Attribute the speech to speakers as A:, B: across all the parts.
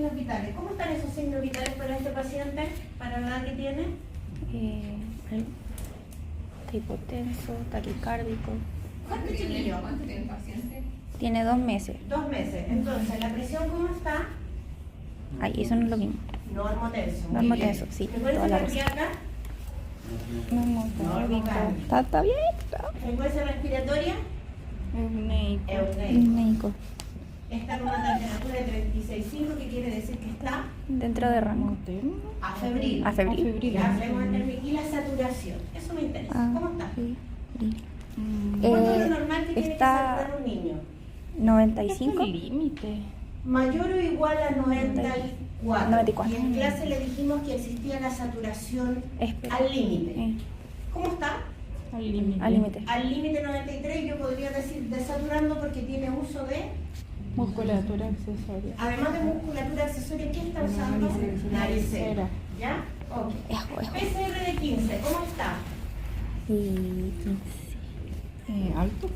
A: signos vitales. ¿Cómo están esos signos vitales para este paciente, para la edad que tiene?
B: Está hipotenso, taquicárdico.
A: ¿Cuánto chiquillo?
C: ¿Cuánto tiene el paciente?
B: Tiene 2 meses.
A: 2 meses. Entonces, ¿la presión cómo está?
B: Ay, eso no es lo mismo.
A: Normotenso. Muy
B: Normotenso,
A: bien.
B: sí,
A: ¿Frecuencia
B: toda la razón.
A: cardíaca?
B: Normocárdico. Está bien.
A: ¿Frecuencia respiratoria?
B: Euneico.
A: Euneico. Está con una temperatura de 36,5, que quiere decir que está
B: Dentro de rango.
A: a febril.
B: A febril.
A: Ya hablemos en términos. Y la saturación, eso me interesa. ¿Cómo está? ¿Cuánto es lo normal que tiene que
B: está
A: saturar un niño?
B: 95.
C: Límite.
A: Mayor o igual a 94.
B: 94.
A: Y en clase le dijimos que existía la saturación
B: Espera.
A: al límite. ¿Cómo está?
C: Al límite.
B: Al límite.
A: Al límite 93, yo podría decir desaturando porque tiene uso de,
C: Musculatura accesoria.
A: además de musculatura accesoria, ¿qué está usando? Naricera. ¿Ya? Ok. PCR de 15, ¿cómo está?
B: Y 15.
C: Alto.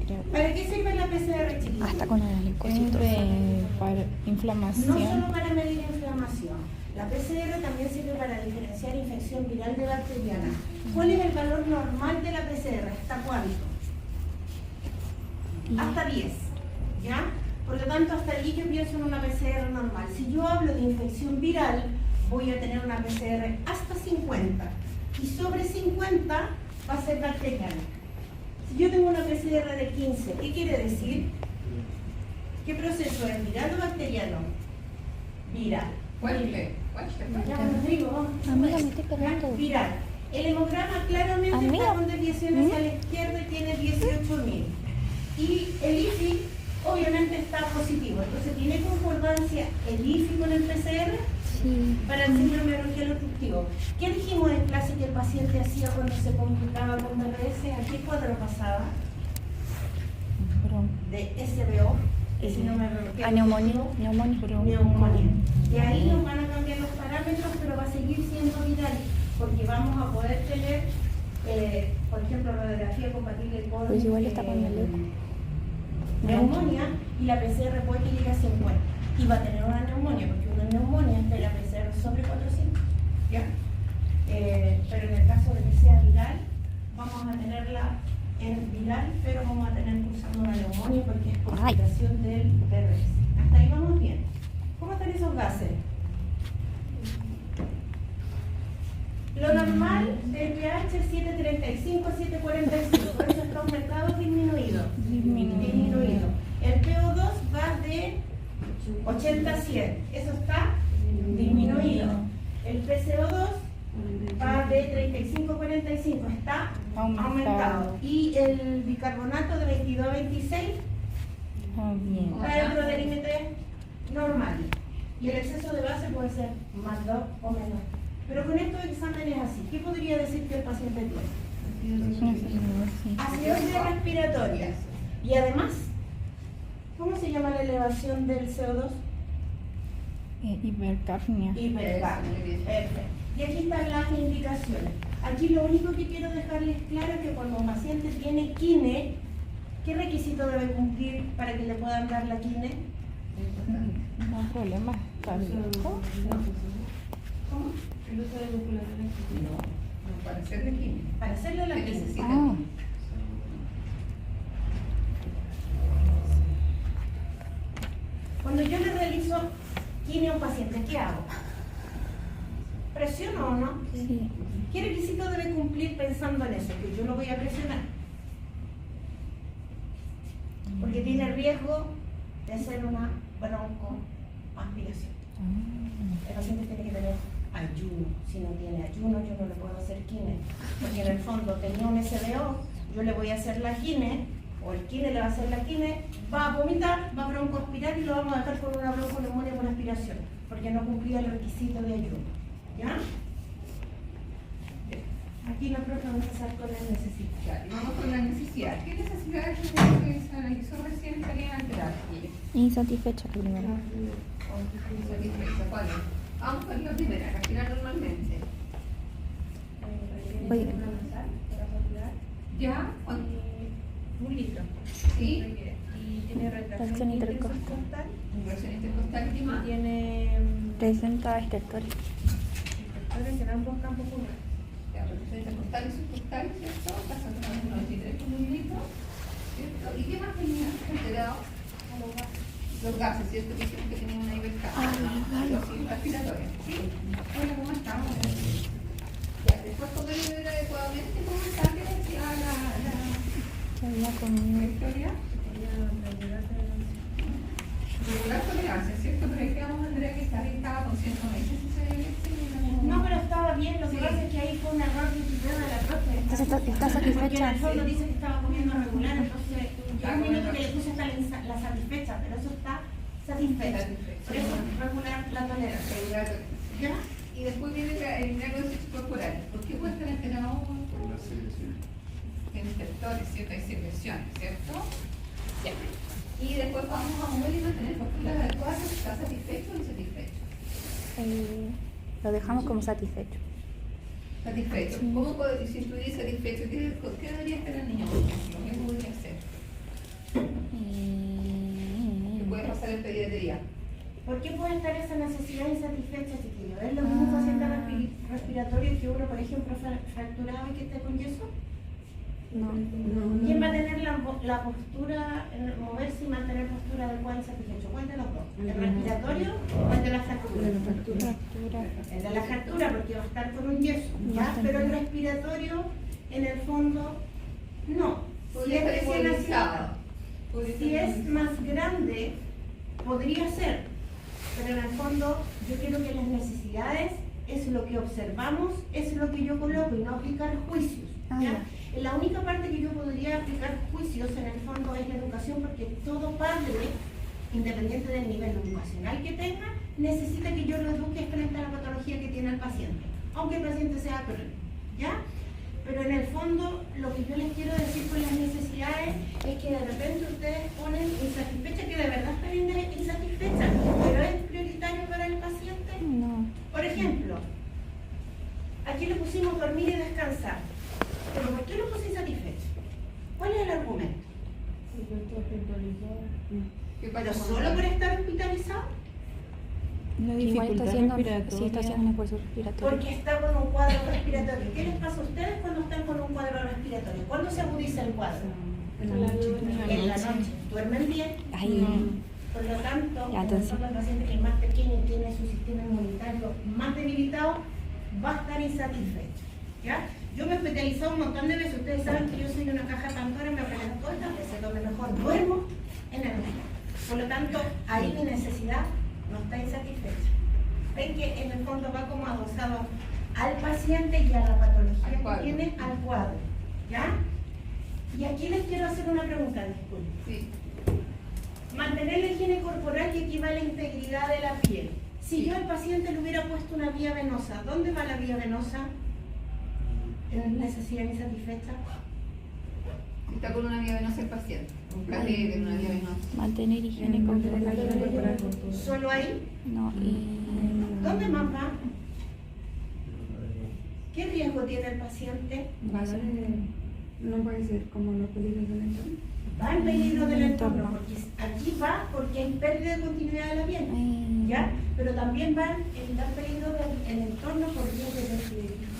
C: Creo.
A: ¿Para qué sirve la PCR, chiquillos?
B: Hasta con el leucocitos.
C: Para
A: No
C: inflamación.
A: solo para medir inflamación. La PCR también sirve para diferenciar infección viral de bacteriana. ¿Cuál es el valor normal de la PCR? ¿Hasta cuánto? Hasta 10. ¿Ya? Por lo tanto, hasta allí yo pienso en una PCR normal. Si yo hablo de infección viral, voy a tener una PCR hasta 50. Y sobre 50 va a ser bacteriana. Si yo tengo una PCR de 15, ¿qué quiere decir? ¿Qué proceso es? ¿Viral o bacteriano? Viral. Ya, bueno, digo, vamos.
B: Amiga, me estoy pegando.
A: Viral. El hemograma claramente
B: Amiga.
A: está con desviaciones hacia la izquierda y tiene 18.000. Y el IFI obviamente está positivo. Entonces, ¿tiene concordancia el IFI con el PCR?
B: Sí.
A: Para el síndrome bronquial obstructivo. ¿Qué dijimos en clase que el paciente hacía cuando se complicaba con DRS? ¿A qué cuadro pasaba? De SBO, síndrome bronquial
B: A neumonía.
A: obstructivo, neumonía. De ahí nos van a cambiar los parámetros, pero va a seguir siendo viral, porque vamos a poder tener, por ejemplo, radiografía compatible con
B: Pues igual está con el eco.
A: neumonía, y la PCR puede que llegue a 50. Y va a tener una neumonía, porque una neumonía es la PCR sobre 400. ¿Ya? Pero en el caso de que sea viral, vamos a tenerla en viral, pero vamos a tener cursando una neumonía porque es complicación del DRS. Hasta ahí vamos bien. ¿Cómo están esos gases? Lo normal del pH es 735 a 745, por eso está aumentado o disminuido. Disminuido. El PO2 va de 80 a 100, eso está disminuido. El PCO2 va de 35 a 45, está aumentado. Y el bicarbonato de 22 a 26
C: Bien.
A: está dentro del límite normal. Y el exceso de base puede ser más 2 o menos. Pero con estos exámenes así, ¿qué podría decir que el paciente tiene? Acidosis respiratoria. Y además, ¿cómo se llama la elevación del CO2?
C: Hipercapnia.
A: Hipercapnia. Perfecto. Y aquí están las indicaciones. Aquí lo único que quiero dejarles claro es que cuando un paciente tiene quine, ¿qué requisito debe cumplir para que le puedan dar la quine?
C: No problema. Está bien.
A: ¿Cómo?
D: El uso de musculatura
C: No, para hacerle quimio.
A: Para hacerle la
C: ¿Qué
A: quine.
C: necesita?
A: Cuando yo le realizo quine a un paciente, ¿qué hago? ¿Presiono o no?
B: Sí.
A: ¿Qué requisito debe cumplir pensando en eso? Que yo lo voy a presionar. Porque tiene riesgo de hacer una broncoaspiración. El paciente tiene que tener ayuno. Si no tiene ayuno, yo no le puedo hacer quine. Porque en el fondo tenía un SBO, yo le voy a hacer la quine, o el quine le va a hacer la quine, va a vomitar, va a broncoaspirar y lo vamos a dejar con una bronconeumonía por aspiración, porque no cumplía el requisito de ayuno. ¿Ya? Aquí la profe vamos a empezar con las necesidades.
C: Vamos con la necesidad. ¿Qué necesidades se analizó recién estarían alteradas?
B: Insatisfecha primero.
C: Insatisfecha. ¿Cuál es? Vamos con la primera, respirar normalmente.
B: Oye.
C: ¿Ya?
D: 1 litro.
C: ¿Sí?
D: Y tiene retracción
B: Reacción intercostal.
D: intercostal.
C: Migración intercostal y más.
A: Tiene
B: Presenta estertores.
A: sectores en ambos campos pulmonares.
C: La protección intercostal y subcostal, ¿cierto? Pasa a 93 mililitros, ¿cierto? ¿Y qué más tenía alterado? Los gases, ¿cierto? Que dijeron que tenían una hipercapnia, respiratoria. ¿Sí? Hola, ¿cómo estamos? Ya, después comer y beber adecuadamente, ¿cómo está? ¿Qué decía
B: Que había
C: la
B: comido.
C: Victoria? Regular tolerancia, ¿cierto? Pero ahí quedamos, Andrea, que estaba con 120
A: No, pero estaba bien, lo que
C: Sí.
A: pasa es que ahí fue un error de la profe.
B: Entonces está
A: Porque en
B: satisfecha.
A: el fondo dice que estaba comiendo regular, entonces yo
C: Ah,
A: lo único
C: bueno.
A: que le puse está la satisfecha, pero eso está satisfecha.
C: Satisfecha.
A: Por eso regular la tolerancia.
C: Regular tolerancia.
A: ¿Ya?
C: Y después viene el milagro de sexo corporal. ¿Por qué puede estar alterado? En sectores, ¿cierto? Hay secreciones, ¿cierto? Ya. Y después vamos a mover y mantener posturas adecuadas. ¿Está satisfecho o insatisfecho?
B: Lo dejamos como satisfecho.
C: Satisfecho.
B: Sí.
C: ¿Cómo puedo, si tú dices satisfecho, qué debería estar el niño, por ejemplo? ¿Qué podría hacer? ¿Qué puede pasar en pediatría?
A: ¿Por qué puede estar esa necesidad insatisfecha, chiquillo? ¿Es lo mismo paciente respiratorio que uno, por ejemplo, fracturado y que esté con yeso?
B: No.
A: ¿Quién va a tener la postura, moverse y mantener postura adecuada y satisfecho? ¿Cuál de los dos? ¿El respiratorio o el de la fractura?
B: Fractura.
A: El de la fractura, porque va a estar con un yeso, ¿ya? Pero el respiratorio, en el fondo, no. Si
C: Podría
A: es
C: estar
A: recién
C: inmovilizado.
A: nacido, si es más grande, podría ser. Pero en el fondo, yo quiero que las necesidades es lo que observamos, es lo que yo coloco y no aplicar juicios, ¿ya? La única parte que yo podría aplicar juicios en el fondo es la educación, porque todo padre, independiente del nivel educacional que tenga, necesita que yo lo eduque frente a la patología que tiene el paciente, aunque el paciente sea crónico, ¿ya? Pero en el fondo, lo que yo les quiero decir con las necesidades es que de repente ustedes ponen insatisfecha, que de verdad está bien insatisfecha, pero es prioritario para el paciente.
B: No.
A: Por ejemplo, aquí le pusimos dormir y descansar. ¿Pero por qué lo puse insatisfecho? ¿Cuál es el argumento?
C: ¿Qué pasa
A: ¿Pero
C: con
A: solo
C: eso?
A: por estar hospitalizado?
B: Igual
D: La
B: está
D: dificultad
B: haciendo,
D: respiratoria.
B: sí, está haciendo un esfuerzo respiratorio.
A: Porque está con un cuadro respiratorio. ¿Qué les pasa a ustedes cuando están con un cuadro respiratorio? ¿Cuándo se agudiza el cuadro?
D: En la noche.
A: En la noche. ¿Duermen bien?
B: Ay,
A: Por lo tanto,
B: Ya, entonces.
A: el paciente que es más pequeño y tiene su sistema inmunitario más debilitado, va a estar insatisfecho. ¿Ya? Yo me he hospitalizado un montón de veces. Ustedes saben que yo soy una caja Pandora, me operan todas las veces, donde mejor duermo en el hospital. Por lo tanto, ahí mi necesidad no está insatisfecha. Ven que en el fondo va como adosado al paciente y a la patología
C: Al cuadro.
A: que tiene, al cuadro. ¿Ya? Y aquí les quiero hacer una pregunta, disculpen.
C: Sí.
A: Mantener la higiene corporal que equivale a integridad de la piel. Si
C: Sí.
A: yo al paciente le hubiera puesto una vía venosa, ¿dónde va la vía venosa? ¿En necesidad insatisfecha?
C: Está con una vía venosa el paciente. Un catéter, una vía venosa.
B: mantener higiene corporal.
A: ¿Solo ahí?
B: No, y
A: ¿Dónde más va? ¿Qué riesgo tiene el paciente?
D: No puede ser como los peligros del entorno.
A: Va en peligro del entorno, porque aquí va porque hay pérdida de continuidad de la piel,
B: ay,
A: ¿ya? Pero también va en dar peligro del entorno por vías de desfibrilidad.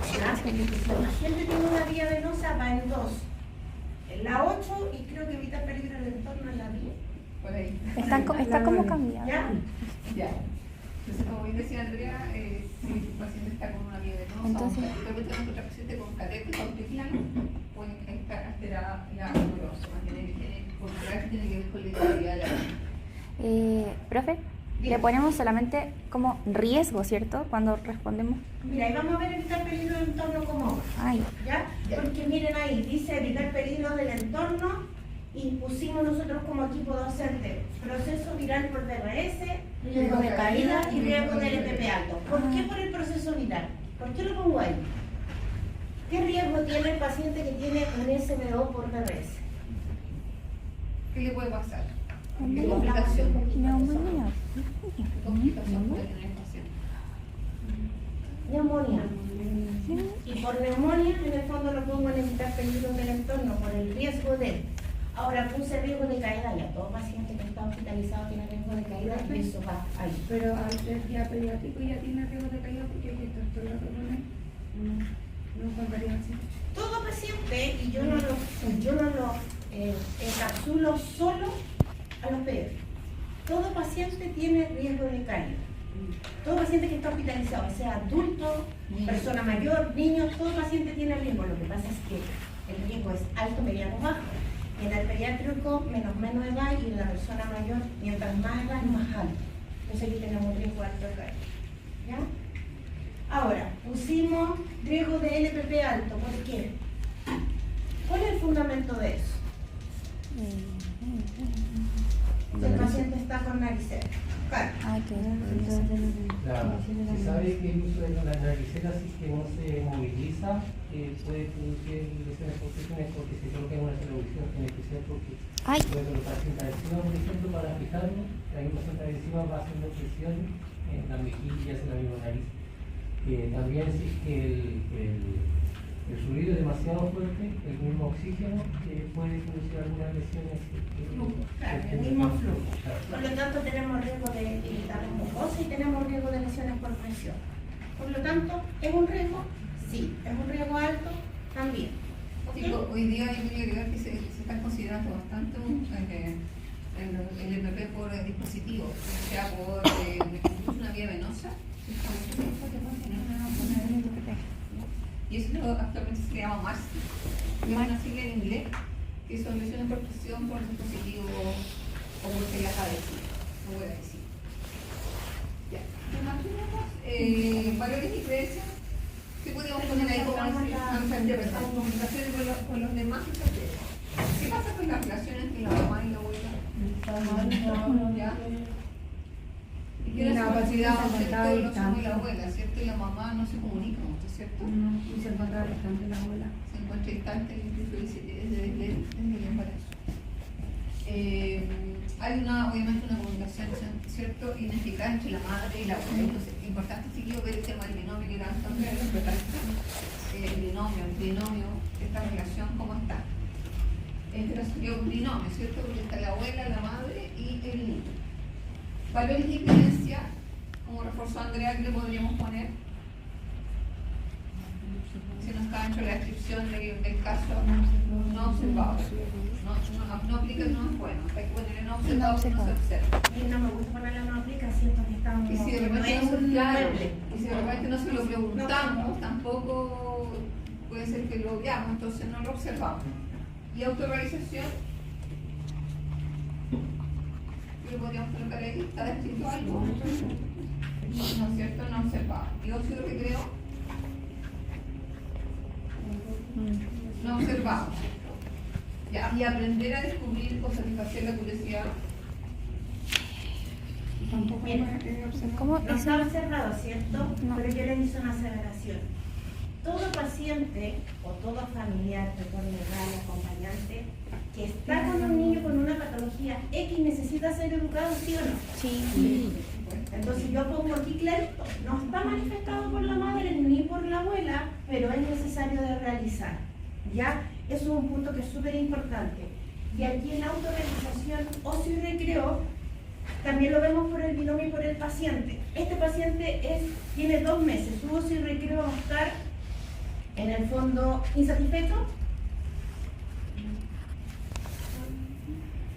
A: Si el paciente tiene una vía venosa, va en 2. En la 8 y creo que evita peligro del entorno en la 10.
C: Por ahí.
B: está como cambiado.
A: ¿Ya?
C: Ya. Entonces, como bien decía Andrea, si el paciente está con una vía venosa,
B: Entonces-
C: o de repente otra paciente con catéter cautequiano, puede estar alterada la dolorosa, mantener higiene corporal que tiene que ver con la integridad de la piel.
B: Profe, le ponemos solamente como riesgo, ¿cierto? Cuando respondemos.
A: Mira, ahí vamos a ver evitar peligro del entorno como
B: Ay,
A: ¿ya? Porque miren ahí, dice evitar peligro del entorno y pusimos nosotros como equipo docente proceso viral por DRS, riesgo de caída y riesgo de LPP alto. ¿Por qué por el proceso viral? ¿Por qué lo pongo ahí? ¿Qué riesgo tiene el paciente que tiene un SBO por DRS?
C: ¿Qué le puede pasar? ¿Qué
B: neumonía.
C: complicación?
B: Neumonía.
C: ¿Qué complicación puede tener el paciente?
A: Neumonía. Y por neumonía, en el fondo lo pongo en evitar peligro del entorno, por el riesgo de Ahora puse riesgo de caída, ya todo paciente que está hospitalizado tiene riesgo de caída y eso va ahí.
D: Pero al ser ya pediátrico ya tiene riesgo de caída porque hay que estar todo el rato con él. No contaría así.
A: Todo paciente, y yo no lo encapsulo solo a los pediatras, todo paciente tiene riesgo de caída. Todo paciente que está hospitalizado, sea adulto, persona mayor, niño, todo paciente tiene riesgo. Lo que pasa es que el riesgo es alto, mediano, bajo. En el pediátrico, menos edad, y en la persona mayor, mientras más edad, más alto. Entonces aquí tenemos un riesgo alto de caída. ¿Ya? Ahora, pusimos riesgo de LPP alto. ¿Por qué? ¿Cuál es el fundamento de eso? Si el paciente está con naricera. Claro.
E: Claro, se sabe que el uso de la naricera, si es que no se moviliza, puede producir lesiones posteriores porque se coloca en una televisión, tiene que ser porque puede colocar cinta adhesiva, por ejemplo, para fijarlo. La misma cinta adhesiva va haciendo presión en las mejillas, en la misma nariz. También si es que el fluido es demasiado fuerte, el mismo oxígeno puede producir algunas lesiones.
A: Claro, el mismo flujo.
E: Claro.
A: Por lo tanto, tenemos riesgo de irritar la mucosa y tenemos riesgo de lesiones por presión. Por lo tanto, ¿es un riesgo? Sí. ¿Es un riesgo alto? También. ¿Ok?
C: Sí, hoy día hay que agregar que se están considerando bastante el MP por dispositivo, o sea, por una vía venosa. Y eso actualmente se llama MARSI, que es una sigla en inglés, que son lesiones por presión por dispositivo o por placa adhesiva, no voy a decir. Ya, imaginemos valores y creencias que podemos poner ahí como comunicación con los demás. ¿Qué pasa con la relación entre la mamá y la abuela? ¿Ya? Y que
D: Y la
C: la capacidad
D: capacidad
C: de
D: de
C: los somos la abuela, ¿cierto? Y la mamá no se comunica mucho, ¿cierto?
D: Y se encuentra bastante la abuela.
C: Se encuentra instante desde el embarazo. Hay obviamente una comunicación, ¿cierto?, ineficaz entre la madre y la abuela. Entonces, es importante seguir ver el tema del binomio que era bastante el binomio, esta relación, ¿cómo está? Este sería un binomio, ¿cierto? Porque está la abuela, la madre y el niño. Valores y creencias, como reforzó Andrea, que le podríamos poner, si no está dentro de la descripción del caso no observado. No aplica, no es bueno. Hay que ponerle no observado, no se observa.
A: Y no me gusta ponerle no aplica, siento que estamos.
C: Y si de repente no se, claro, y si de repente no se lo preguntamos, tampoco puede ser que lo veamos, entonces no lo observamos. Y autorrealización, que lo podríamos colocar ahí, está descrito algo, ¿no es cierto? No observado. Y ocio de recreo, no observado. Ya, y aprender a descubrir o satisfacer la curiosidad.
D: Tampoco
A: Bien.
B: ¿Cómo
A: No
B: es
A: está
B: el-
A: observado, ¿cierto?
B: No.
A: Pero yo les hice una aseveración. Todo paciente o todo familiar, recuerden el acompañante, que está con un niño con una patología X necesita ser educado, ¿sí o no?
B: Sí.
A: Entonces yo pongo aquí clarito, no está manifestado por la madre ni por la abuela, pero es necesario de realizar. ¿Ya? Eso es un punto que es súper importante. Y aquí en la autorrealización, ocio y recreo, también lo vemos por el binomio y por el paciente. Este paciente tiene 2 meses, su ocio y recreo va a estar en el fondo insatisfecho.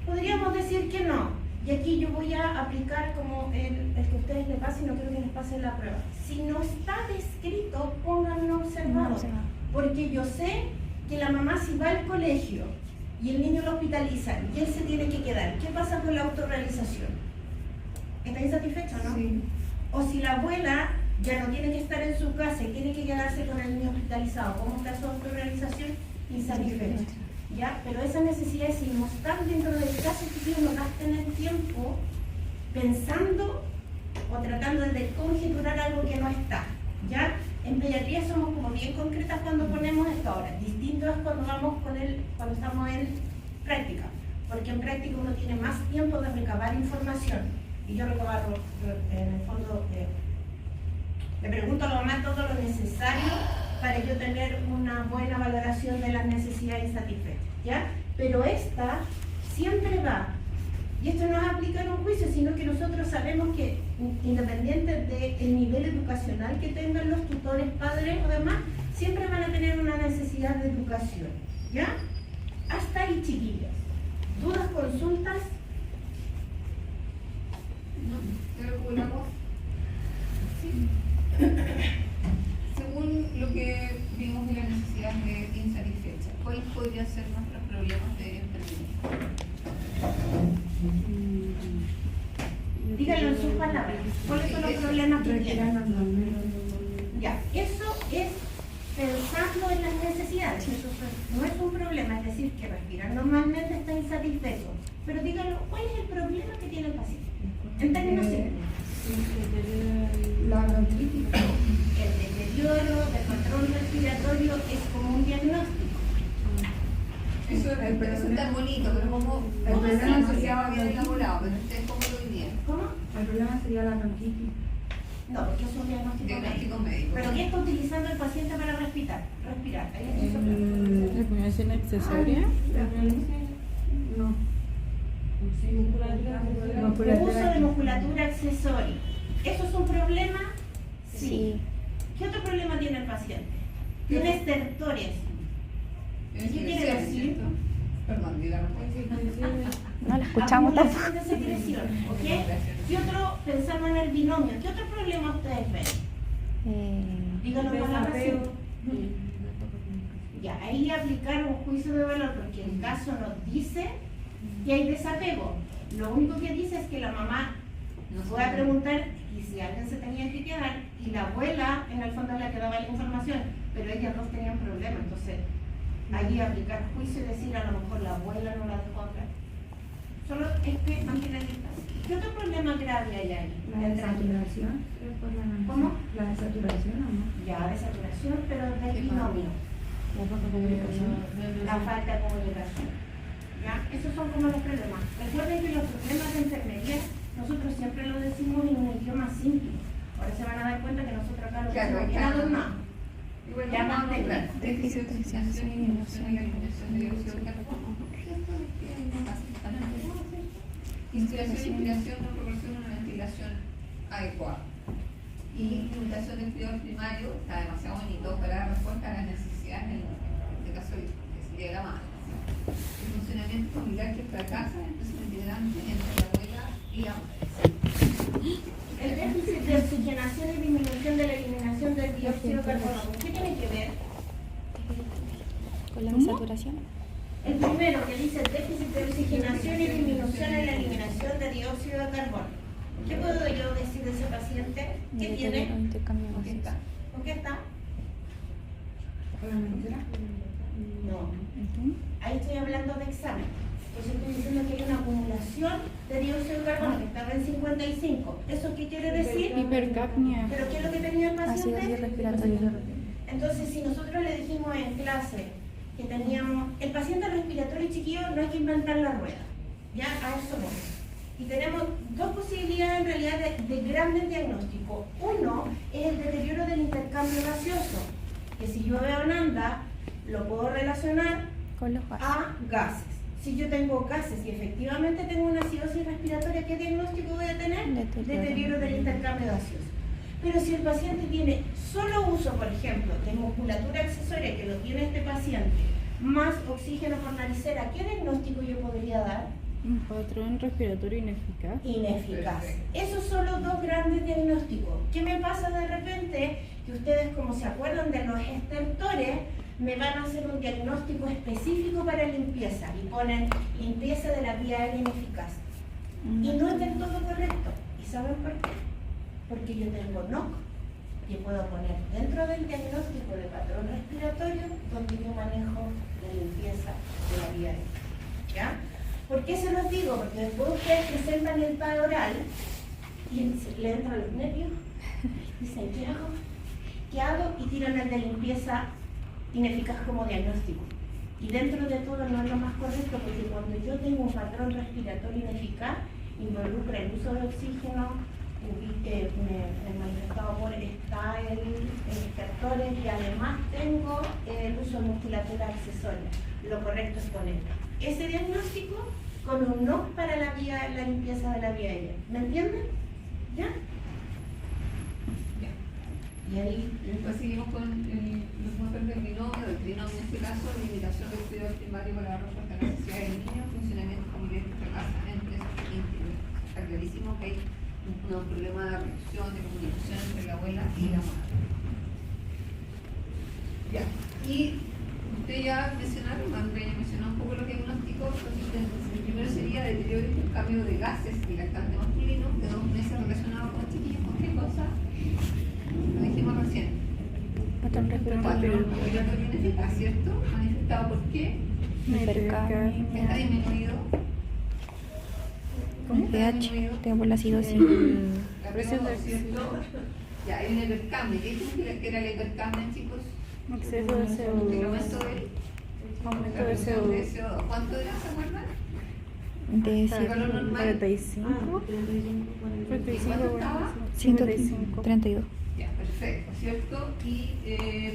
A: Podríamos decir que no. Y aquí yo voy a aplicar como el que ustedes le pasen, no quiero que les pase la prueba. Si no está descrito, pónganlo observado. Porque yo sé que la mamá si va al colegio y el niño lo hospitalizan y él se tiene que quedar, ¿qué pasa con la autorrealización? ¿Está insatisfecho, no?
D: Sí.
A: O si la abuela ya no tiene que estar en su casa y tiene que quedarse con el niño hospitalizado, ¿cómo está su autorrealización? Insatisfecho. ¿Ya? Pero esas necesidades, si no están dentro del caso, que no gasten el tiempo pensando o tratando de conjeturar algo que no está. ¿Ya? En pediatría somos como bien concretas cuando ponemos esto ahora. Distinto es cuando cuando estamos en práctica. Porque en práctica uno tiene más tiempo de recabar información. Y yo recabo en el fondo, le pregunto a la mamá todo lo necesario para yo tener una buena valoración de las necesidades insatisfechas. ¿Ya? pero esta siempre va. Y esto no es aplicar un juicio, sino que nosotros sabemos que independiente del nivel educacional que tengan los tutores, padres o demás, siempre van a tener una necesidad de educación. ¿Ya? Hasta ahí, chiquillos. ¿Dudas, consultas?
C: No, pero con la voz. Sí. Según lo que vimos de la necesidad de insatisfecha, ¿cuáles podrían ser nuestros problemas de emprendimiento?
A: Díganlo en sus palabras. ¿Cuáles son los problemas que tienen? Ya, eso es pensando en las necesidades. Eso no es un problema, es decir, que respirar normalmente está insatisfecho. Pero díganlo, ¿cuál es el problema que tiene el paciente? En términos simples.
D: La bronquitis.
A: El deterioro del patrón respiratorio es como un diagnóstico.
C: Eso es tan bonito, pero como
D: El problema sería
C: demasiado bien elaborado, pero ustedes cómo lo dirían.
A: ¿Cómo?
D: El problema sería la bronquitis.
A: No, porque es un diagnóstico
C: Diagnóstico
A: médico.
C: médico.
A: ¿Pero qué está utilizando el paciente para respirar? Ahí es eso.
F: ¿Reactivación accesoria?
D: No.
A: Uso de musculatura accesoria. ¿Eso es un problema?
B: Sí.
A: ¿Qué otro problema tiene el paciente? Tiene estertores. ¿Qué quiere decir?
C: Perdón, dígame.
B: No la escuchamos tampoco.
A: Acumulación de secreción, ¿ok? ¿Qué otro, pensamos en el binomio, qué otro problema ustedes ven? Díganlo con la razón. Ya, ahí aplicar un juicio de valor, porque el caso nos dice que hay desapego. Lo único que dice es que la mamá nos puede preguntar y si alguien se tenía que quedar, y la abuela en el fondo es la que daba la información, pero ellas dos tenían problemas, entonces ahí aplicar juicio y decir a lo mejor la abuela no la dejó hablar. Solo es que mantiene el distancia. ¿Qué otro problema grave hay ahí?
D: La desaturación.
A: ¿Cómo?
D: La desaturación, ¿o no?
A: Ya, de saturación, pero del binomio. La falta de comunicación. ¿Ya? Esos son como los problemas. Recuerden que los problemas de enfermería nosotros siempre lo decimos en un idioma simple. Ahora se van a dar cuenta que nosotros acá lo decimos bien adornado. Ya más técnico.
C: Déficit de oxigenación y disminución de la eliminación de dióxido de carbono. Inspiración y expiración no proporcionan una ventilación adecuada. Y limitación del cuidado primario está demasiado bonito para dar respuesta a las necesidades en este caso que sería la madre. El funcionamiento familiar que fracasa es integrante entre la abuela y la madre.
A: El déficit de oxigenación y disminución de la eliminación del dióxido de carbono. ¿Qué tiene que ver?
B: ¿Con la desaturación?
A: El primero que dice déficit de oxigenación y disminución en la eliminación de dióxido de carbono. ¿Qué puedo yo decir de ese paciente? ¿Qué tiene?
B: Intercambio
A: ¿Con qué está? ¿Con qué está?
D: ¿Con la mentira?
A: No. Ahí estoy hablando de examen. Entonces estoy diciendo que hay una acumulación de dióxido de carbono que estaba en 55. ¿Eso qué quiere decir?
F: Hipercapnia.
A: ¿Pero qué es lo que tenía el
B: Ácido
A: paciente?
B: respiratorio.
A: Entonces, si nosotros le dijimos en clase que teníamos el paciente respiratorio chiquillo, no hay que inventar la rueda. Ya a eso vamos. Y tenemos dos posibilidades en realidad de grandes diagnósticos. Uno es el deterioro del intercambio gaseoso, que si yo veo en ANDA, lo puedo relacionar
B: Con los gases.
A: a gases. Si yo tengo gases y efectivamente tengo una acidosis respiratoria, ¿qué diagnóstico voy a tener? Deterioro del intercambio gaseoso. Pero si el paciente tiene solo uso, por ejemplo, de musculatura accesoria, que lo tiene este paciente, más oxígeno por naricera, ¿qué diagnóstico yo podría dar?
F: Un patrón respiratorio ineficaz.
A: Ineficaz. Esos son los dos grandes diagnósticos. ¿Qué me pasa de repente? Que ustedes, como se acuerdan de los estertores, me van a hacer un diagnóstico específico para limpieza y ponen limpieza de la vía aérea ineficaz. Y no es del todo correcto. ¿Y saben por qué? Porque yo tengo NOC, que puedo poner dentro del diagnóstico de patrón respiratorio, donde yo manejo la limpieza de la vía aérea. ¿Ya? ¿Por qué se los digo? Porque después ustedes presentan el PAE oral y le entran los nervios, dicen, ¿qué hago? ¿Qué hago? Y tiran el de limpieza ineficaz como diagnóstico. Y dentro de todo no es lo más correcto, porque cuando yo tengo un patrón respiratorio ineficaz, involucra el uso de oxígeno, manifestado por está el estertores, y además tengo el uso de musculatura accesoria. Lo correcto es poner ese diagnóstico con un no para la limpieza de la vía aérea. ¿Me entienden? ¿Ya?
C: Ya.
A: Y ahí,
C: Después seguimos con los motores del trinomio en este caso, limitación del cuidado primario para la respuesta a las necesidades del niño, funcionamiento familiar entre casa, empresa, íntimo. Está clarísimo que hay un problema de relación, de comunicación entre la abuela y la madre. Ya. Y usted ya mencionaron, Andrea ya mencionó un poco lo que diagnosticó. El primero sería deterioro y cambio de gases y lactante masculino de 2 meses relacionado con chiquillos. ¿Con qué cosa? Lo dijimos recién.
B: Patrón respiratorio.
C: Respiratorio ineficaz, ¿cierto? Manifestado por qué?
B: Hipercamia.
C: Está disminuido.
B: Con pH. Tengo por la acidosis.
C: La
F: Presión
C: PO2,
F: de
C: ¿cierto? Ya, hay un hipercambio. ¿Qué dijimos que era el hipercambio, chicos?
F: Exceso de
C: El
F: CO2.
C: aumento del
F: Aumento
C: la
F: de
C: reducción de
F: CO2.
C: CO2. ¿Cuánto era, se acuerdan?
B: De
C: ¿El valor normal?
F: 45. 35,
C: estaba?
B: 132.
C: Ya, perfecto, ¿cierto? Y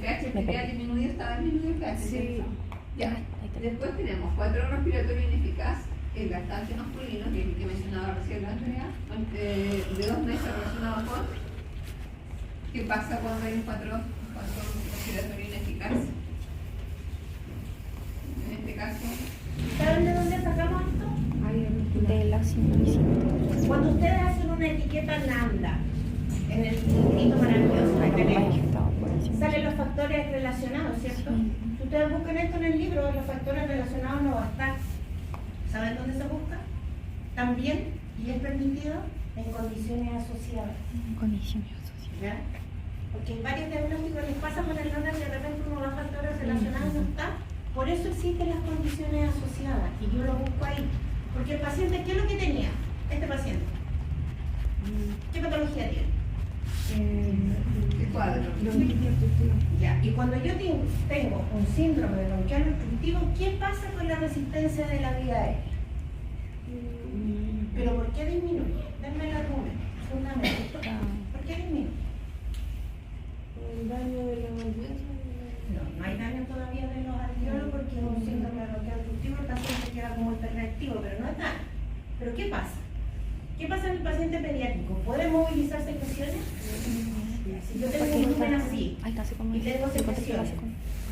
C: pH arterial disminuido, estaba disminuido el pH,
F: Sí.
C: ¿cierto? Ya. Después tenemos patrón respiratorio ineficaz, el lactante masculino, que es el que mencionaba recién la Andrea, de 2 meses relacionado con qué pasa cuando hay un patrón respiratorio ineficaz. En este caso,
A: ¿saben de dónde sacamos esto?
B: De la simplicidad.
A: Cuando ustedes hacen una etiqueta lambda en el librito maravilloso que tenemos, salen los factores relacionados, ¿cierto? Si ustedes buscan esto en el libro, los factores relacionados no va a estar. ¿Saben dónde se busca? También, y es permitido, en condiciones asociadas.
B: Condiciones asociadas.
A: ¿Ya? Porque en varios diagnósticos les pasa con el lambda que de repente uno da factores relacionados y no está. Por eso existen las condiciones asociadas, y yo lo busco ahí. Porque el paciente, ¿qué es lo que tenía? Este paciente. ¿Qué patología tiene?
C: ¿qué cuadro?
A: Ya, y cuando yo tengo un síndrome de bronquial obstructivo, ¿qué pasa con la resistencia de la vía aérea? ¿Pero por qué disminuye? Denme el argumento, fundamento. ¿Por qué disminuye? No hay daño todavía de los alveolos porque es un síndrome de bronquial obstructivo, el paciente queda como hiperreactivo, pero no es daño. ¿Pero qué pasa? ¿Qué pasa en el paciente pediátrico? ¿Puede movilizar secreciones? Si yo tengo un lumen así
B: Ahí está, así como
A: y tengo secreciones,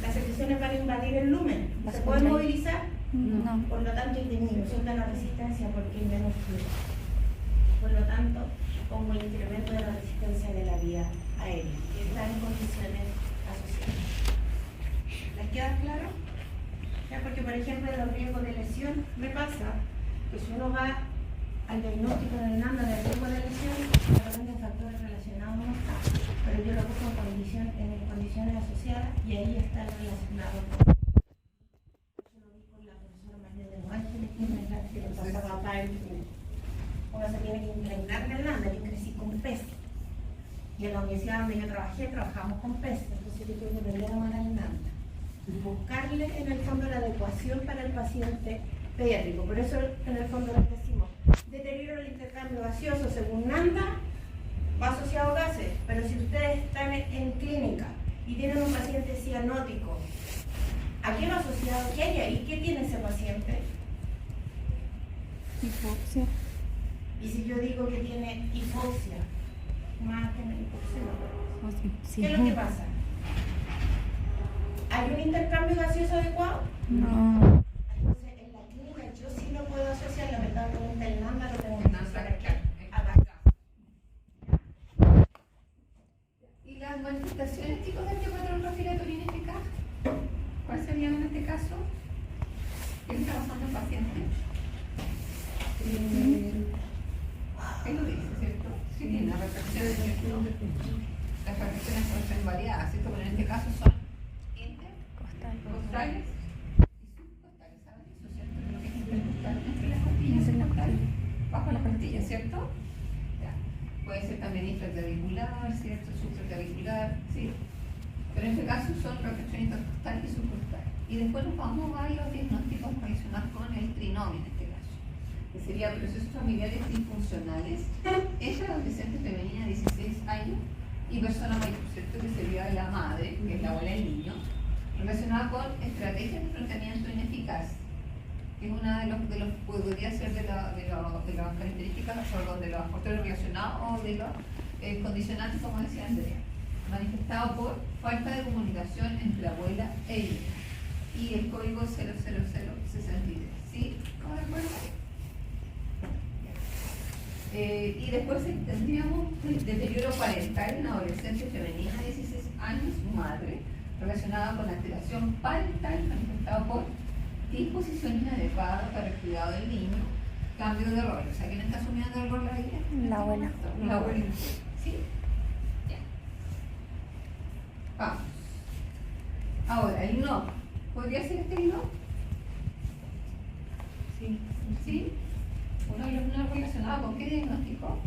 A: las secreciones van a invadir el lumen,
B: ¿Las
A: ¿se pueden
B: contrae?
A: movilizar?
B: No.
A: Por lo tanto, hay disminución de la resistencia porque hay menos flujo. Por lo tanto, pongo el incremento de la resistencia de la vía aérea, que está en condiciones asociadas. ¿Les queda claro? Ya, porque, por ejemplo, en los riesgos de lesión, me pasa que si uno va al diagnóstico en el NAMDA de riesgo de lesión, de repente factores relacionados no está, pero yo lo busco en condiciones asociadas y ahí está el relacionado con. Yo lo vi con la profesora María de Ángeles, que es la que lo pasaba acá en uno se tiene que impregnar en el NAMDA. Yo crecí con PES y en la universidad donde yo trabajé trabajamos con PES, entonces yo tuve que aprender a amar al NAMDA y buscarle en el fondo la adecuación para el paciente pediátrico. Por eso en el fondo les decimos deterioro del intercambio gaseoso según NAMDA va asociado a gases, pero si ustedes están en clínica y tienen un paciente cianótico, ¿a qué va asociado? ¿Qué hay ahí? ¿Qué tiene ese paciente?
F: Hipoxia.
A: Y si yo digo que tiene hipoxia, más que hipoxia,
B: Sí.
A: ¿qué es lo que pasa? ¿Hay un intercambio gaseoso adecuado?
B: No.
A: Entonces, en la clínica yo sí lo puedo asociar, lamentablemente el NAMDA lo tengo que asociar aquí.
C: ¿Y las manifestaciones, chicos, de este patrón respiratorio ineficaz? ¿Cuáles serían en este caso? ¿Qué le está pasando al paciente? Él lo dice, ¿cierto? Sí, tiene las reflexiones, ¿cierto? Las reflexiones pueden ser variadas, ¿cierto? Pero en este caso son intercostales y subcostales, ¿saben eso, cierto? Lo que es intercostal entre las costillas, subcostales, bajo las costillas, ¿cierto? Ya. Puede ser también infraclavicular, ¿cierto? Supraclavicular, ¿sí? Pero en este caso son reflexiones intercostal y subcostal. Y después nos vamos a los diagnósticos relacionados con el trinomio en este caso, que sería procesos familiares disfuncionales en la adolescente femenina de 16 años y persona mayor, ¿cierto? Que sería la madre, que es la abuela del niño, relacionada con estrategias de enfrentamiento ineficaz que es una de los podría ser de las características, o de los factores relacionados o de los condicionantes, como decía Andrea, manifestado por falta de comunicación entre la abuela e ella. Y el código 00063. ¿Sí? ¿Cómo de acuerdo? Y después tendríamos el deterioro parental en adolescente femenina de 16 años, madre, relacionada con alteración parental manifestada por disposición inadecuada para el cuidado del niño, cambio de rol. O sea, ¿quién está asumiendo el rol ahí?
B: La abuela.
C: La abuela. ¿Sí? Ya. Vamos. Ahora, el no. ¿Podría ser este el no?
D: Sí.
C: ¿Sí? Uno de los no relacionados con qué diagnóstico?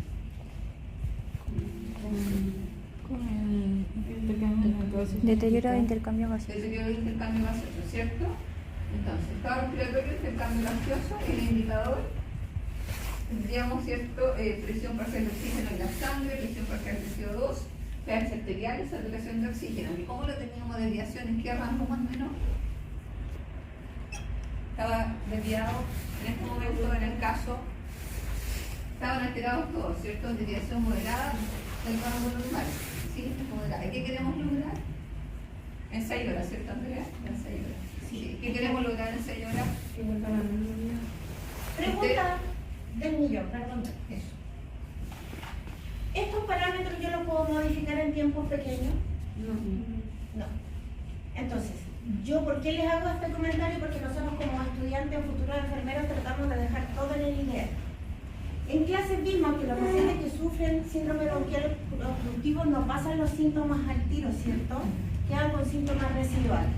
F: Con el intercambio gaseoso.
B: Deterioro de intercambio gaseoso.
C: Deterioro de intercambio gaseoso, ¿cierto? Entonces, estado respiratorio, intercambio gaseoso, el indicador, tendríamos, ¿cierto? Presión parcial de oxígeno en la sangre, presión parcial de CO2, pH arterial y saturación de oxígeno. ¿Y cómo lo teníamos desviación? ¿En qué rango más o menos? Estaba desviado en este momento, en el caso, estaban alterados todos, ¿cierto? Desviación moderada del rango normal, ¿sí? Moderada. ¿Y qué queremos lograr? En 6 horas, ¿cierto, Andrea? En 6 horas. Sí. ¿Qué queremos lograr en 6 horas?
D: Que vuelva a la normalidad.
A: Pregunta del millón, perdón.
C: Eso.
A: ¿Estos parámetros yo los puedo modificar en tiempos pequeños?
D: No.
A: No. Entonces, ¿yo por qué les hago este comentario? Porque nosotros como estudiantes o futuros enfermeros tratamos de dejar todo en el ideal. En clases vimos que los pacientes que sufren síndrome bronquial obstructivo no pasan los síntomas al tiro, ¿cierto? Quedan con síntomas residuales.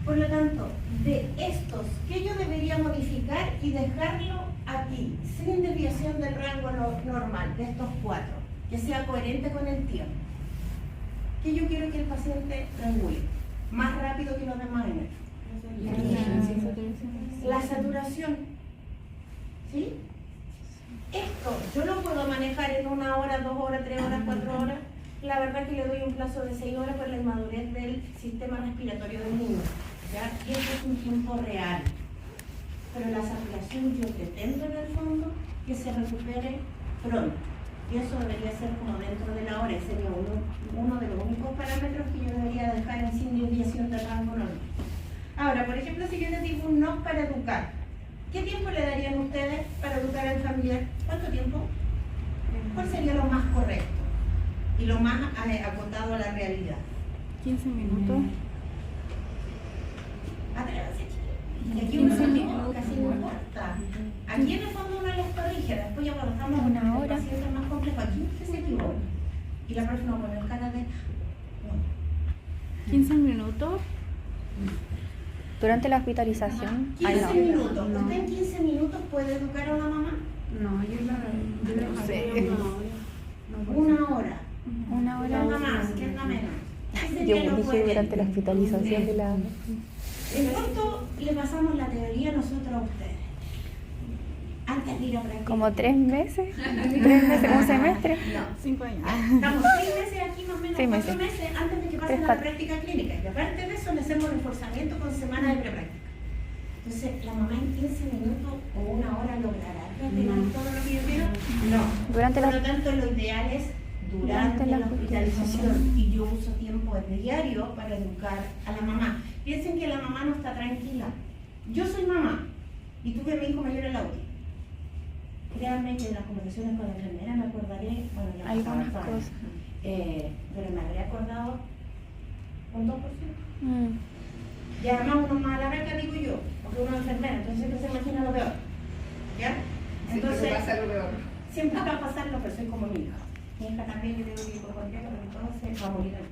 A: Por lo tanto, de estos, ¿qué yo debería modificar y dejarlo aquí, sin desviación del rango normal, de estos 4, que sea coherente con el tiempo? ¿Qué yo quiero que el paciente regule? Más rápido que los demás en la saturación. ¿Sí? Esto yo lo puedo manejar en 1 hora, 2 horas, 3 horas, 4 horas. La verdad que le doy un plazo de 6 horas por la inmadurez del sistema respiratorio del niño. ¿Ya? Y eso es un tiempo real. Pero la saturación yo pretendo en el fondo que se recupere pronto. Y eso debería ser como dentro de la hora. Ese sería uno de los únicos parámetros que yo debería dejar en sin desviación del rango normal. Ahora, por ejemplo, si yo les digo un no para educar, ¿qué tiempo le darían ustedes para educar al familiar? ¿Cuánto tiempo? ¿Cuál sería lo más correcto? Y lo más acotado a la realidad.
F: 15 minutos.
A: Atrévanse, chiquillos. Y aquí uno se equivoca, casi no importa. Aquí en el fondo uno les corrige, después ya cuando estamos en el paciente más complejo, aquí usted se equivoca. Y la persona pone el cara de... No.
F: 15 minutos.
B: Durante la hospitalización. Ay,
A: 15
B: no.
A: minutos. ¿Usted en 15 minutos puede educar a una mamá?
D: No, yo la
F: No sé.
A: Una hora.
B: 1
A: ¿Qué
B: hora.
A: onda más? ¿Qué onda menos? ¿Qué
B: Yo
A: sería
B: me
A: lo
B: dije
A: coherente?
B: durante la hospitalización de la...
A: En cuanto le pasamos la teoría nosotros a ustedes, antes de ir a practicar.
B: Como 3 meses. 3 meses, un semestre.
A: No.
F: 5 años.
A: Estamos 6 meses aquí más o menos,
B: 6
A: 4
B: meses.
A: meses antes de que pasen a la
B: 3, 4.
A: práctica clínica. Y aparte de eso le hacemos reforzamiento con semana de prepráctica. Entonces, ¿la mamá en 15 minutos o 1 hora logrará retener todo lo que yo quiero? No.
B: Durante
A: Por
B: la...
A: lo tanto, lo ideal es durante la hospitalización. Y yo uso tiempo de diario para educar a la mamá. Piensen que la mamá no está tranquila. Yo soy mamá y tuve a mi hijo mayor en la UTI. Créanme que en las conversaciones con la enfermera me acordaré, bueno, ya
B: Algunas
A: pasaba todo,
B: cosas.
A: pero me habría acordado un 2%.
B: Mm.
A: Y además uno más a la beca, digo yo, porque uno es enfermera, entonces siempre se imagina lo peor. ¿Ya?
C: Entonces
A: Entonces,
C: pasa lo peor.
A: siempre va a pasar lo que soy como mi hija. Mi hija también, yo tengo que ir por cualquier pero entonces va a morir antes.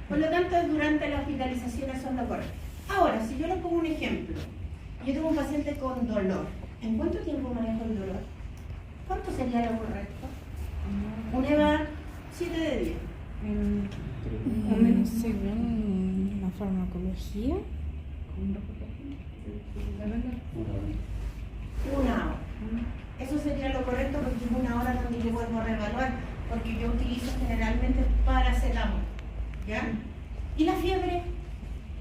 A: Por lo tanto, durante la hospitalización eso es lo correcto. Ahora, si yo les pongo un ejemplo, yo tengo un paciente con dolor. ¿En cuánto tiempo manejo el dolor? ¿Cuánto sería lo correcto? Un EVA 7 de 10.
F: Según la farmacología.
A: 1 hora. Eso sería lo correcto porque es 1 hora donde yo vuelvo a reevaluar, porque yo utilizo generalmente paracetamol. ¿Ya? ¿Y la fiebre?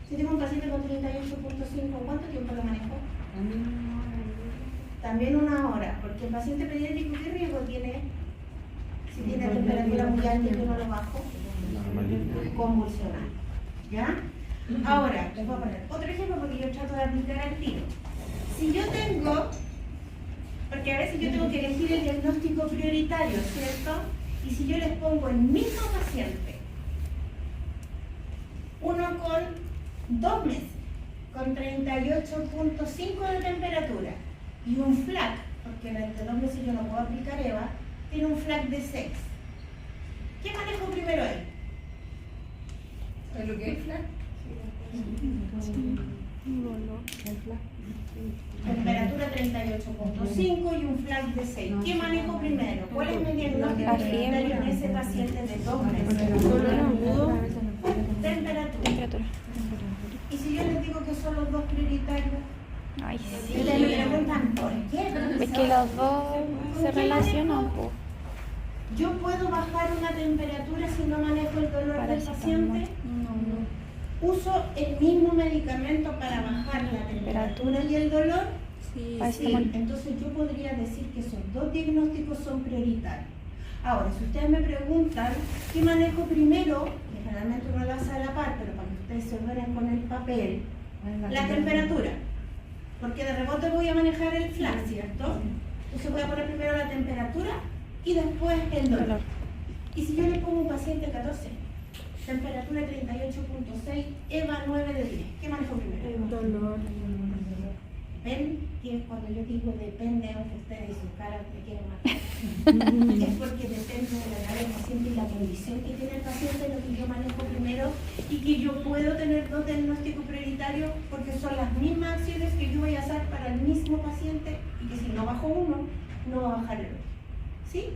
A: Si tengo un paciente con 38.5, ¿cuánto tiempo lo manejo? También 1 hora, porque el paciente pediátrico, ¿qué riesgo tiene? Si tiene temperatura muy alta y yo no lo bajo, convulsionar. ¿Ya? Ahora, les voy a poner otro ejemplo porque yo trato de aplicar al tiro. Si yo tengo, porque a veces yo tengo que elegir el diagnóstico prioritario, ¿cierto? Y si yo les pongo el mismo paciente, uno con 2 meses, con 38.5 de temperatura y un FLAC, porque en el de 2 meses yo no puedo aplicar EVA, tiene un FLAC de 6. ¿Qué manejo primero él?
C: ¿Sabes lo que es FLAC?
A: Temperatura 38.5 y un FLAC de 6. ¿Qué manejo primero? ¿Cuál es mi diagnóstico
B: La
A: prioritario
B: fiebre.
A: en ese paciente de 2 meses?
F: Dolor agudo.
A: Temperatura.
B: Temperatura.
A: Y si yo les digo que son los dos prioritarios,
B: Ay,
A: y
B: sí.
A: ustedes me preguntan ¿por qué?
B: Es que los dos se relacionan, po.
A: ¿Yo puedo bajar una temperatura si no manejo el dolor del
B: Paracetamol.
A: paciente? ¿Uso el mismo medicamento para bajar la temperatura y el dolor?
F: Sí.
B: Paracetamol.
A: Entonces yo podría decir que esos dos diagnósticos son prioritarios. Ahora, si ustedes me preguntan qué manejo primero, que generalmente uno lo hace a la par, pero para que ustedes se ordenen con el papel, la temperatura. Porque de rebote voy a manejar el FLAC, ¿cierto? Entonces voy a poner primero la temperatura y después el dolor. Y si yo le pongo un paciente 14, temperatura 38.6, EVA 9 de 10, ¿qué manejo primero?
F: Dolor.
A: ¿Ven? Que cuando yo digo depende, aunque ustedes y su cara te quieren matar. Es porque depende de la edad del paciente y la condición que tiene el paciente, lo que yo manejo primero, y que yo puedo tener dos diagnósticos prioritarios porque son las mismas acciones que yo voy a hacer para el mismo paciente y que si no bajo uno, no va a bajar el otro. ¿Sí?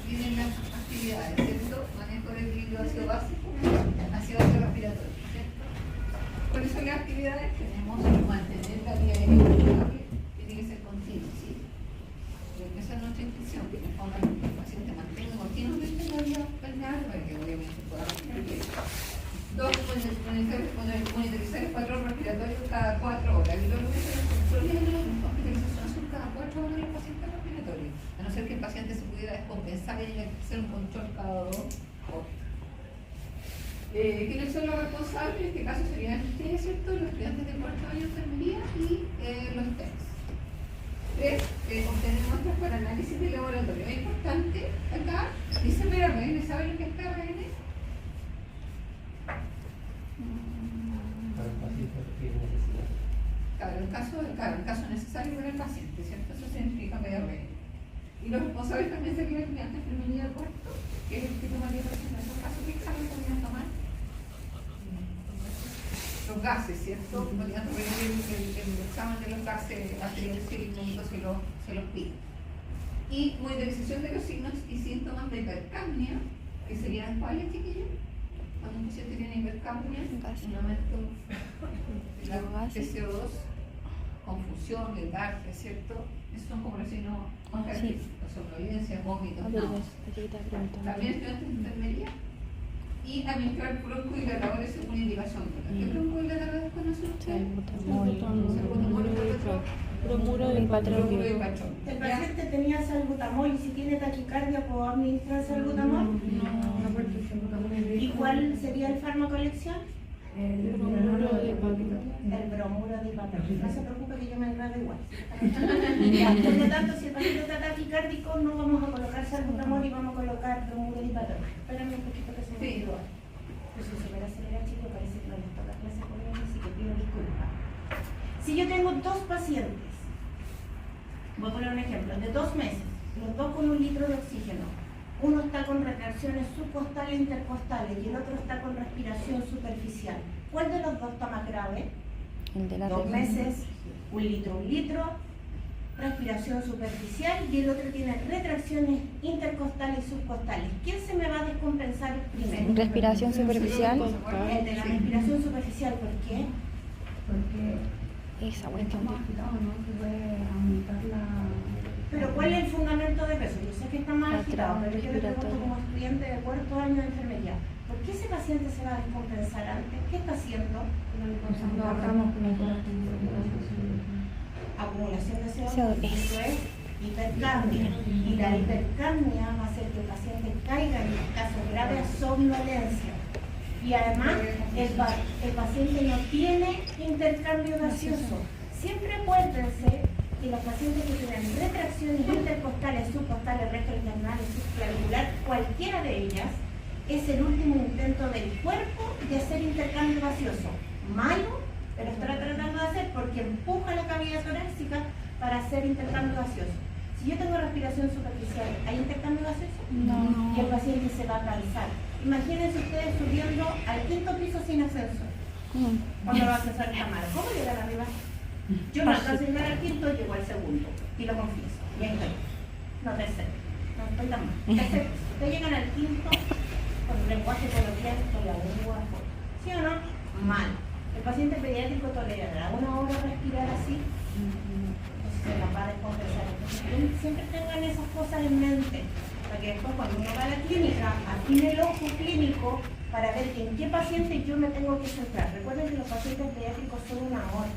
C: Vienen las actividades, ¿cierto? Manejo de equilibrio ácido básico, ácido respiratorio, ¿cierto? Por eso las actividades tenemos que mantener la vía aérea, tiene que ser continuo, ¿sí? Porque esa es nuestra intención, que el paciente mantenga continuamente la vía pulmonar para que obviamente pueda respirar bien. 2, monitorizar el patrón respiratorio cada 4 horas. Y lo que se solía en la hospitalización son cada 4 horas los pacientes respiratorios, a no ser que el paciente se pudiera descompensar y hacer un control cada 2 horas. ¿Quiénes son los responsables? En este caso serían ustedes, ¿cierto? Los estudiantes de cuarto año de enfermería y los TECs. 3, obtener muestras para análisis de laboratorio. Es importante acá, dice PRN, ¿saben lo que es PRN?
E: Para el paciente que necesita.
C: Claro, el caso necesario para el paciente, ¿cierto? Eso significa PRN. Y los responsables también serían el estudiante de enfermería del cuarto, que es el que tomaría en esos casos que podrían tomar los gases, ¿cierto? Podrían repetir el examen de los gases arteriales cilíndricos se los pide. Y monitorización de los signos y síntomas de hipercapnia, que serían cuáles, chiquillos. Cuando un paciente tiene hipercapnia, un aumento de la CO2, confusión, letargia, ¿cierto? Esos son como los signos característicos, somnolencia, vómitos, náuseas. También estudiantes de enfermería y administrar broncodilatadores según indicación. ¿Qué broncodilatadores conocen ustedes?
F: Bromuro de
C: Bromuro de
F: patróquio.
C: patrón.
A: El paciente tenía salbutamol y si tiene taquicardia, ¿puedo administrar salbutamol?
D: No, porque el salbutamol es de-
A: ¿Y cuál sería el fármaco elección?
D: El
F: Bromuro de patróquio.
A: El bromuro de hipatónico. No se preocupe que yo me enredo igual. Ya, por lo tanto, si el paciente está taquicárdico, no vamos a colocar salbutamol y vamos a colocar bromuro de hipatónico. Espérame un poquito que se me
C: Sí.
A: olvidó. Pues si se me acelera, chico, parece que no les toca clase con él, así que pido disculpas. Si yo tengo 2 pacientes, voy a poner un ejemplo, de 2 meses, los dos con 1 litro de oxígeno. Uno está con retracciones subcostales e intercostales y el otro está con respiración superficial. ¿Cuál de los dos está más grave?
B: El de la
A: 2 meses, 1 litro, respiración superficial y el otro tiene retracciones intercostales y subcostales. ¿Quién se me va a descompensar primero?
B: respiración superficial.
A: El de la respiración superficial, ¿por qué?
D: Porque
B: Esa cuestión.
D: estamos explicados, ¿no? Que puede aumentar la
A: Pero ¿cuál es el fundamento de peso? Yo sé que está más agitado, pero yo le pregunto como estudiante de cuarto año de enfermería, ¿por qué ese paciente se va a descompensar antes? ¿Qué está haciendo? Acumulación de CO2, eso es hipercapnia. Y la hipercapnia va a hacer que el paciente caiga en caso grave a somnolencia. Y además, el paciente no tiene intercambio gaseoso. Siempre acuérdense que los pacientes que tienen retracciones intercostales, subcostales, retrointernales, subclavicular, cualquiera de ellas, es el último intento del cuerpo de hacer intercambio gaseoso. Malo, pero está tratando de hacer porque empuja la cavidad torácica para hacer intercambio gaseoso. Si yo tengo respiración superficial, ¿hay intercambio gaseoso?
B: No.
A: Y el paciente se va a cansar. Imagínense ustedes subiendo al 5º piso sin ascensor. Cuando el ascensor está mal, ¿cómo llegar arriba? Yo no alcanzo a llegar al 5º, llego al 2º, y lo confieso. Y ahí estoy. No, 3º. No estoy tan mal. 3º. Ustedes llegan al 5º con el lenguaje coloquial, con la lengua afuera. ¿Sí o no? Mal. El paciente pediátrico tolerará una hora respirar así, entonces se nos va a descompensar. Entonces siempre tengan esas cosas en mente, para que después cuando uno va a la clínica, afine el ojo clínico para ver en qué paciente yo me tengo que centrar. Recuerden que los pacientes pediátricos son una hora,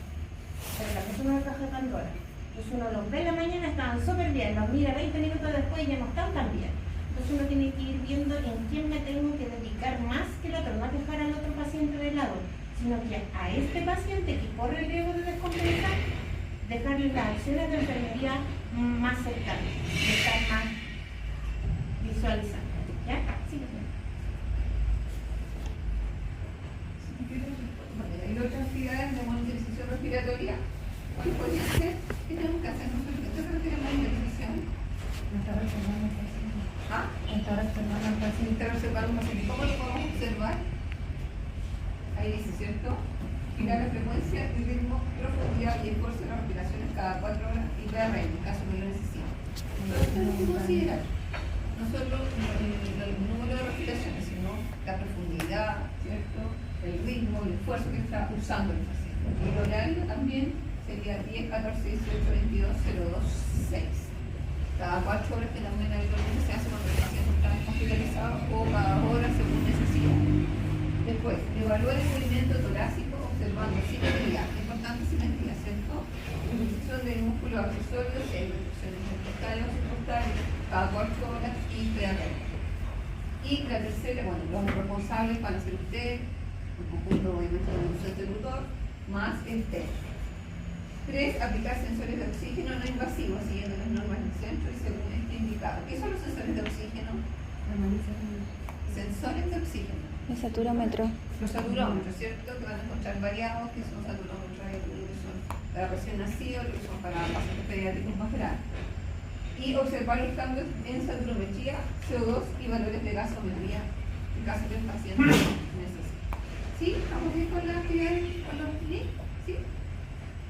A: pero la persona no caja de Pandora. Entonces uno los ve en la mañana, estaban súper bien, los mira 20 minutos después y ya no están tan bien. Entonces uno tiene que ir viendo en quién me tengo que dedicar más que el otro, no dejar al otro paciente de lado, sino que a este paciente que corre el riesgo de descompensar, dejarle las acciones de enfermería más cercanas, de estar más visualizando. ¿Ya? Sí.
C: Hay otras actividades de monitorización respiratoria. ¿Cuál podría ser? ¿Qué tenemos que hacer nosotros? ¿Qué se refiere a monitorización? ¿Ah? Estar observando un paciente. ¿Cómo lo podemos observar? Ahí dice, ¿cierto? Fijar la frecuencia, el ritmo, profundidad y esfuerzo de las respiraciones cada 4 horas y PRN, en caso que lo necesite. Todo esto es que considerar. No solo el número de respiraciones, sino la profundidad, ¿cierto? El ritmo, el esfuerzo que está usando el paciente. Y el horario también sería 10, 14, 18, 22, 02, 6. Cada 4 horas que también habitualmente se hace cuando el paciente está hospitalizado o cada hora según necesidad. Después, evaluar el movimiento torácico observando simetría, importante simetría, ¿cierto? Utilización del músculo accesorio, hay reducciones intercostales o subcostales, cada 4 horas y PRN. Y la tercera, bueno, los responsables van a ser usted, el conjunto obviamente de un interlocutor, más el test. 3. Aplicar sensores de oxígeno no invasivos siguiendo las normas del centro y según este indicado. ¿Qué son los sensores de oxígeno? Sensores de oxígeno.
B: El saturómetro.
C: Los saturómetros, ¿cierto? Que van a encontrar variados, que son saturómetros que son para recién nacidos, que son para pacientes pediátricos más grandes. Y observar los cambios en saturometría, CO2 y valores de gasometría en caso que el paciente necesite. ¿Sí? ¿Estamos bien con la actividad? ¿Con los links? ¿Sí?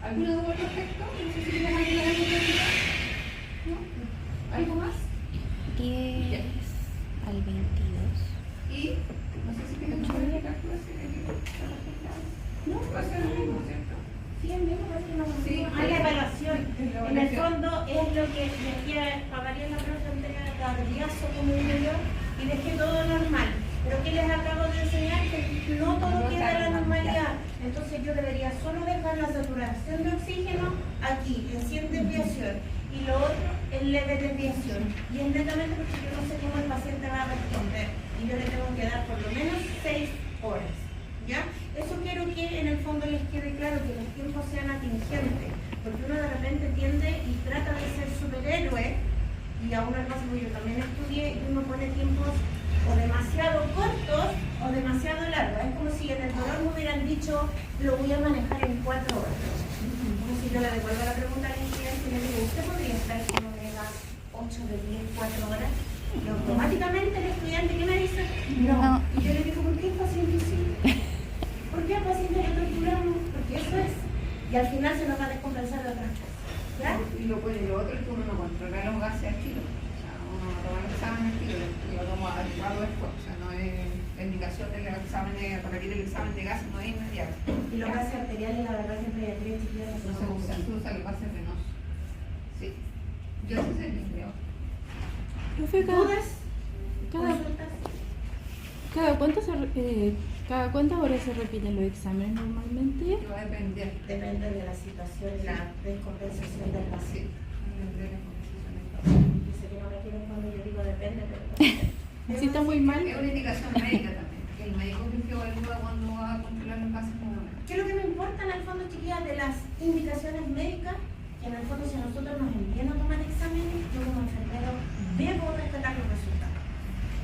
C: ¿Alguna duda al respecto? No sé si quieres agregar algo más. ¿No? ¿Algo más?
B: 10 al 22.
C: Y no sé si quieres modificar tú así de que no, va a ser lo mismo, ¿cierto?
A: Sí, es mismo, es que no.
C: Sí,
A: Hay la evaluación. En el fondo es lo que decía Pagaría en la pregunta cardiazo como digo yo, y dejé todo normal. Pero ¿qué les acabo de enseñar? Que no todo queda en la normalidad. Entonces yo debería solo dejar la saturación de oxígeno aquí, en 100 desviación, y lo otro en leve desviación. Y es netamente porque yo no sé cómo el paciente va a responder. Y yo le tengo que dar por lo menos 6 horas. ¿Ya? Eso quiero que en el fondo les quede claro, que los tiempos sean atingentes. Porque uno de repente tiende y trata de ser superhéroe, y a uno le pasa, porque yo también estudié, y uno pone tiempos o demasiado cortos o demasiado largos. Es como si en el dolor me hubieran dicho, lo voy a manejar en 4 horas. Como si yo le devuelvo la pregunta al estudiante y le digo, ¿usted podría estar con omega 8 de 10, 4 horas? Y automáticamente el estudiante, ¿qué me dice? No. Y yo le digo, ¿por qué el paciente sí? ¿Por qué al paciente le torturamos? Porque eso es. Y al final se nos va a descompensar de otras cosas. ¿Ya?
C: Y lo otro es que uno no controla los gases al tiro. O sea, uno no toma el examen al tiro, lo toma adecuado después. O sea, no es la indicación del examen para repetir el examen de gases, no es inmediato.
A: Y los gases arteriales, la verdad, siempre hay chiquillos
C: No se usa, el pase venoso. Sí. Yo sí sé, creo.
F: Profe,
A: ¿Dudas?
F: cada,
A: ¿Consultas?
F: cada cuántas horas se repiten los exámenes normalmente?
C: Que va a depender.
A: Depende de la situación y la descompensación del paciente. Dice que no me quieren cuando yo digo depende, pero...
F: Si está muy mal.
C: Es una indicación médica también. Que el médico que evalúa cuando va a controlar un caso nuevamente.
A: ¿Qué es lo que me importa en el fondo, chiquillas, de las indicaciones médicas? Que en el fondo, si a nosotros nos envían a tomar exámenes, yo como enfermero debo respetar los resultados.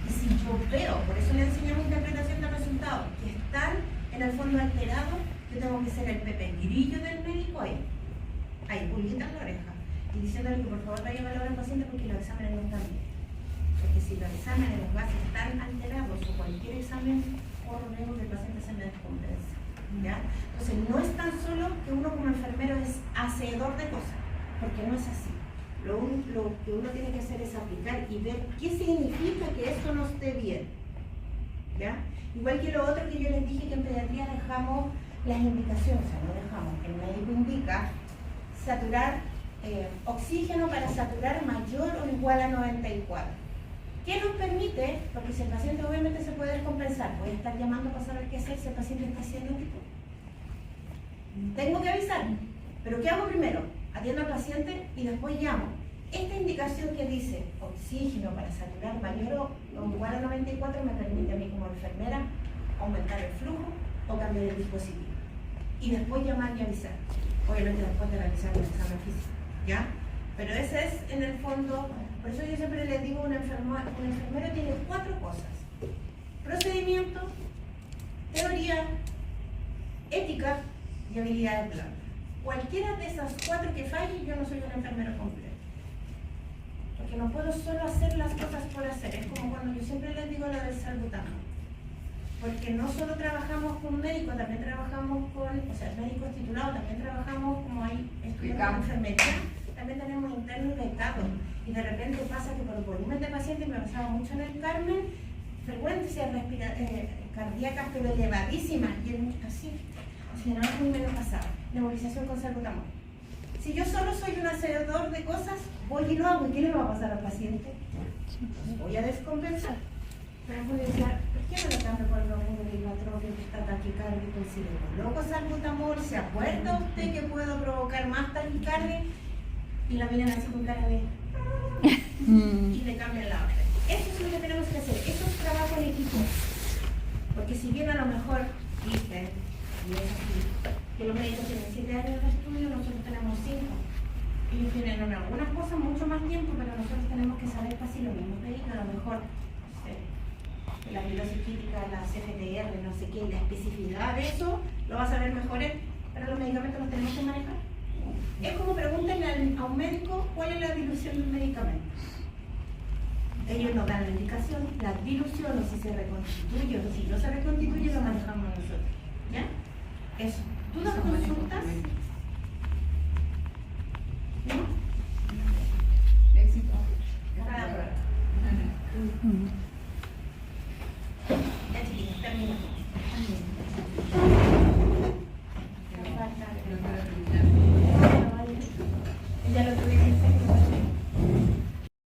A: Y si yo veo, por eso le enseñamos interpretación de resultados, que están en el fondo alterados, yo tengo que ser el pepe grillo del médico ahí, pulguita en la oreja, y diciéndole que por favor vaya a evaluar al paciente porque los exámenes no están bien. Porque si los exámenes, los gases están alterados o cualquier examen, corro riesgo que el paciente se me descompense. ¿Ya? Entonces no es tan solo que uno como enfermero es hacedor de cosas, porque no es así. Lo que uno tiene que hacer es aplicar y ver qué significa que esto no esté bien. ¿Ya? Igual que lo otro que yo les dije, que en pediatría dejamos las indicaciones, o sea, no dejamos, el médico indica saturar oxígeno para saturar mayor o igual a 94. ¿Qué nos permite? Porque si el paciente obviamente se puede descompensar, voy a estar llamando para saber qué hacer si el paciente está haciendo tipo. Tengo que avisar, pero ¿qué hago primero? Atiendo al paciente y después llamo. Esta indicación que dice oxígeno para saturar mayor o igual a 94 me permite a mí como enfermera aumentar el flujo o cambiar el dispositivo. Y después llamar y avisar. Obviamente después de realizar el examen físico, ¿ya? Pero ese es en el fondo, por eso yo siempre les digo, un enfermero tiene 4 cosas: procedimiento, teoría, ética y habilidades blandas. Cualquiera de esas 4 que falle, yo no soy un enfermero completo. Porque no puedo solo hacer las cosas por hacer. Es como cuando yo siempre les digo lo del salbutamol. Porque no solo trabajamos con médicos, también trabajamos con, o sea, médicos titulados, también trabajamos como hay estudiantes de enfermería, también tenemos internos y becados. Y de repente pasa que por volumen de pacientes, me pasaba mucho en el Carmen, frecuencias cardíacas pero elevadísimas, y así no es muy menos pasado. Nebulización con salbutamol. Si yo solo soy un hacedor de cosas, voy y lo hago, ¿y qué le va a pasar al paciente? Pues voy a descompensar. Pero voy a decir, ¿por qué no lo cambio por lo mismo de hipotropio que está taquicárdico y si le coloco salbutamol? ¿Se acuerda usted que puedo provocar más taquicardia? Y la miran así con cara de... y le cambian la orden. Eso es lo que tenemos que hacer, eso es trabajo en equipo. Porque si bien a lo mejor dicen, y es así, que los médicos tienen 7 años de estudio, nosotros tenemos 5. Ellos tienen en algunas cosas mucho más tiempo, pero nosotros tenemos que saber casi lo mismo. A lo mejor la amilosis crítica, la CFTR, no sé qué, la especificidad de eso lo va a saber mejor él, pero los medicamentos los tenemos que manejar. Es como pregúntenle a un médico cuál es la dilución del medicamento. Ellos nos dan la indicación, la dilución, o si se reconstituye, o si no se reconstituye, lo manejamos nosotros. ¿Ya? Eso. ¿Dudas, consultas?